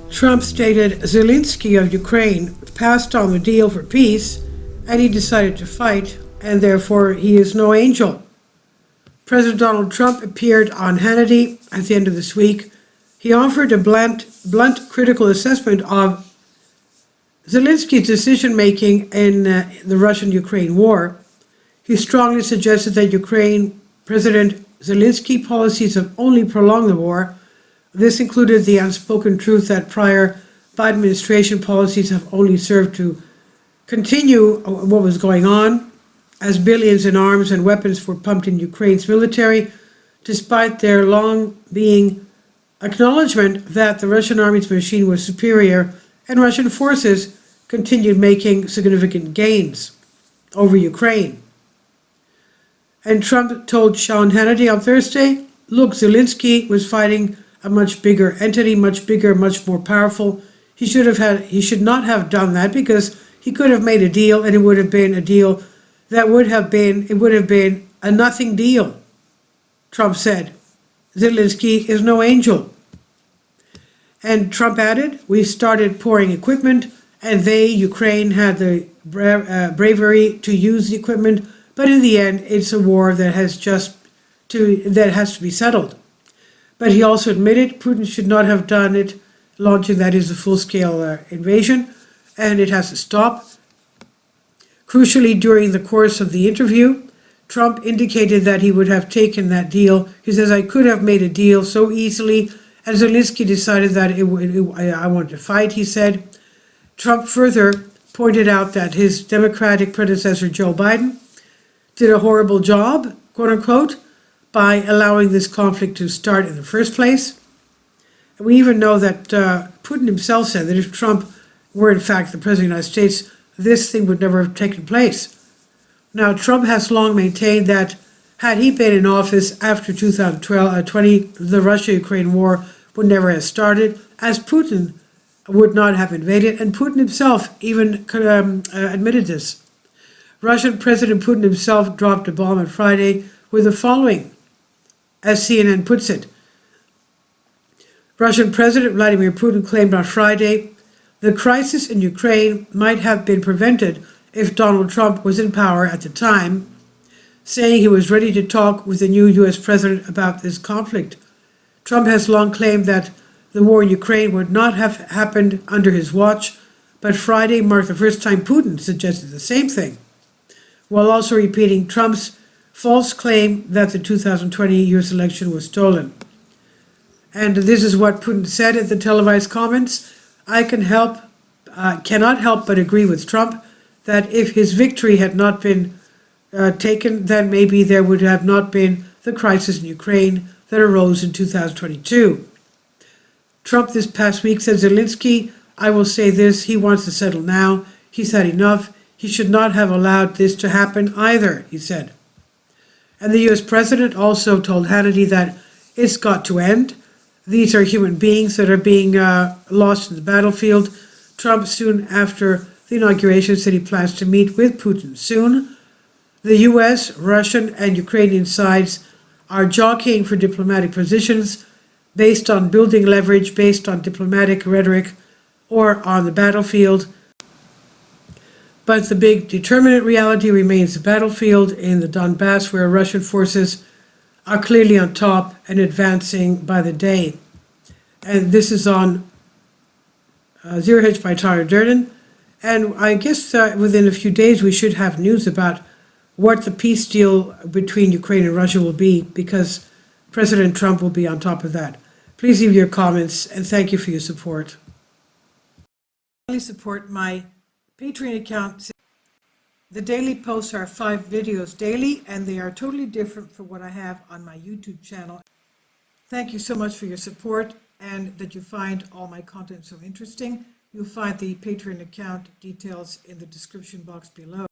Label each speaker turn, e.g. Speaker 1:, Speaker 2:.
Speaker 1: Trump stated Zelensky of Ukraine passed on the deal for peace and he decided to fight, and therefore he is no angel. President Donald Trump appeared on Hannity at the end of this week. He offered a blunt critical assessment of Zelensky's decision-making in the Russian-Ukraine war. He strongly suggested that Ukraine President Zelensky policies have only prolonged the war. This included the unspoken truth that prior Biden administration policies have only served to continue what was going on, as billions in arms and weapons were pumped in Ukraine's military, despite their long being acknowledgement that the Russian army's machine was superior, and Russian forces continued making significant gains over Ukraine. And Trump told Sean Hannity on Thursday, look, Zelensky was fighting a much bigger entity, much bigger, much more powerful. He should not have done that, because he could have made a deal, and it would have been a deal that would have been a nothing deal. Trump said, Zelensky is no angel. And Trump added, we started pouring equipment, and Ukraine, had the bravery to use the equipment, but in the end, it's a war that has to be settled. But he also admitted Putin should not have done it, launching that is a full-scale invasion, and it has to stop. Crucially, during the course of the interview, Trump indicated that he would have taken that deal. He says, I could have made a deal so easily, and Zelensky decided that I wanted to fight, he said. Trump further pointed out that his Democratic predecessor, Joe Biden, did a horrible job, quote unquote, by allowing this conflict to start in the first place. And we even know that Putin himself said that if Trump were in fact the President of the United States, this thing would never have taken place. Now, Trump has long maintained that had he been in office after 2020, the Russia-Ukraine war would never have started, as Putin would not have invaded, and Putin himself even admitted this. Russian President Putin himself dropped a bomb on Friday with the following, as CNN puts it. Russian President Vladimir Putin claimed on Friday, the crisis in Ukraine might have been prevented if Donald Trump was in power at the time, saying he was ready to talk with the new U.S. president about this conflict. Trump has long claimed that the war in Ukraine would not have happened under his watch, but Friday marked the first time Putin suggested the same thing, while also repeating Trump's false claim that the 2020 U.S. election was stolen. And this is what Putin said at the televised comments. I cannot help but agree with Trump that if his victory had not been taken, then maybe there would have not been the crisis in Ukraine that arose in 2022. Trump this past week said, Zelensky, I will say this, he wants to settle now. He's had enough. He should not have allowed this to happen either, he said. And the U.S. president also told Hannity that it's got to end. These are human beings that are being lost in the battlefield. Trump, soon after the inauguration, said he plans to meet with Putin soon. The U.S., Russian, and Ukrainian sides are jockeying for diplomatic positions based on building leverage, based on diplomatic rhetoric, or on the battlefield. But the big determinant reality remains the battlefield in the Donbass, where Russian forces are clearly on top and advancing by the day. And this is on Zero Hedge by Tyler Durden. And I guess within a few days we should have news about what the peace deal between Ukraine and Russia will be, because President Trump will be on top of that. Please leave your comments, and thank you for your support. Please support my Patreon account. The daily posts are 5 videos daily, and they are totally different from what I have on my YouTube channel. Thank you so much for your support, and that you find all my content so interesting. You'll find the Patreon account details in the description box below.